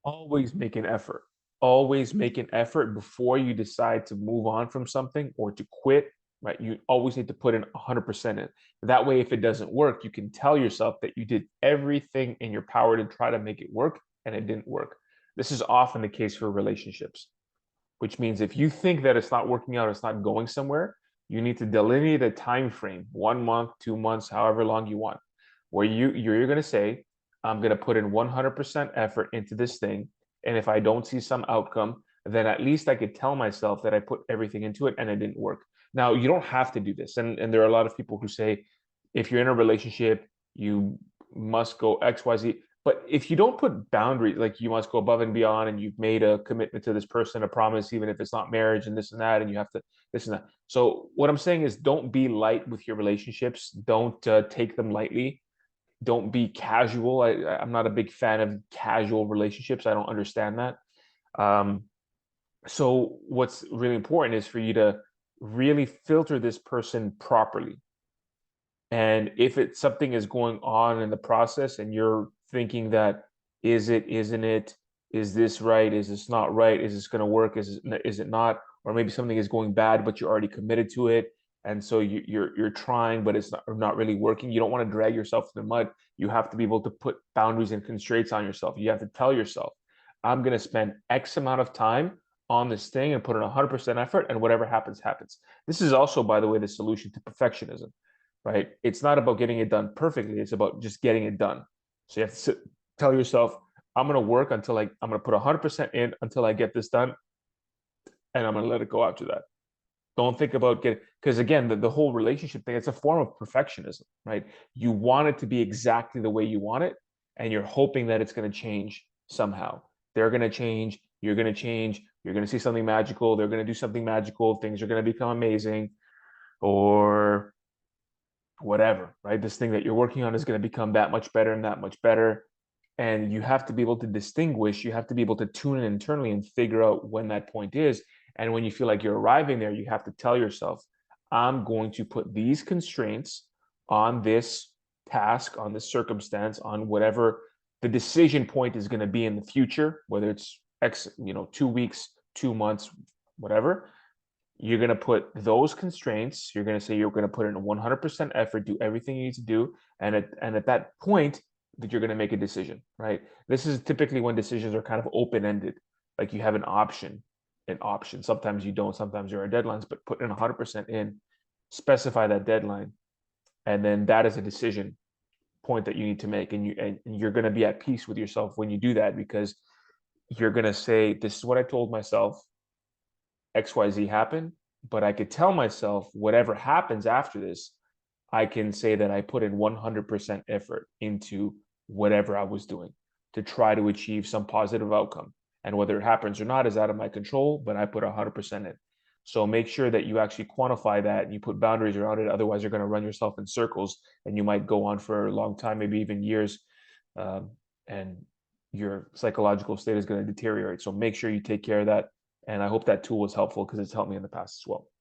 Always make an effort. Always make an effort before you decide to move on from something or to quit, right? You always need to put in 100% in. That way, if it doesn't work, you can tell yourself that you did everything in your power to try to make it work and it didn't work. This is often the case for relationships, which means if you think that it's not working out, it's not going somewhere, you need to delineate a time frame, 1 month, 2 months, however long you want, where you're going to say, I'm going to put in 100% effort into this thing, and if I don't see some outcome, then at least I could tell myself that I put everything into it and it didn't work. Now, you don't have to do this, and there are a lot of people who say if you're in a relationship, you must go XYZ. But if you don't put boundaries, like you must go above and beyond, and you've made a commitment to this person, a promise, even if it's not marriage and this and that, and you have to this and that. So what I'm saying is, don't be light with your relationships. Don't take them lightly. Don't be casual. I'm not a big fan of casual relationships. I don't understand that. Um, so what's really important is for you to really filter this person properly. And if it's something is going on in the process and you're thinking that, is it, isn't it, is this right, is this not right, is this going to work, is it not, or maybe something is going bad but you're already committed to it, and so you're trying but it's not really working. You don't want to drag yourself in the mud. You have to be able to put boundaries and constraints on yourself. You have to tell yourself, I'm going to spend X amount of time on this thing and put in 100% effort, and whatever happens happens. This is also, by the way, the solution to perfectionism, right? It's not about getting it done perfectly. It's about just getting it done. So you have to tell yourself, I'm going to work until I'm going to put 100% in until I get this done. And I'm going to let it go after that. Don't think about getting, because again, the whole relationship thing, it's a form of perfectionism, right? You want it to be exactly the way you want it. And you're hoping that it's going to change somehow. They're going to change. You're going to change. You're going to see something magical. They're going to do something magical. Things are going to become amazing. Or whatever, right? This thing that you're working on is going to become that much better and that much better. And you have to be able to distinguish, you have to be able to tune in internally and figure out when that point is. And when you feel like you're arriving there, you have to tell yourself, I'm going to put these constraints on this task, on this circumstance, on whatever the decision point is going to be in the future, whether it's X, 2 weeks, 2 months, whatever. You're going to put those constraints. You're going to say you're going to put in 100% effort, do everything you need to do, and at that point that you're going to make a decision, right? This is typically when decisions are kind of open-ended, like you have an option. Sometimes you don't, sometimes there are deadlines, but put in 100% in, specify that deadline, and then that is a decision point that you need to make, and you're going to be at peace with yourself when you do that, because you're going to say, this is what I told myself, XYZ happened, but I could tell myself whatever happens after this, I can say that I put in 100% effort into whatever I was doing to try to achieve some positive outcome. And whether it happens or not is out of my control, but I put 100% in. So make sure that you actually quantify that and you put boundaries around it. Otherwise, you're going to run yourself in circles and you might go on for a long time, maybe even years, and your psychological state is going to deteriorate. So make sure you take care of that. And I hope that tool was helpful because it's helped me in the past as well.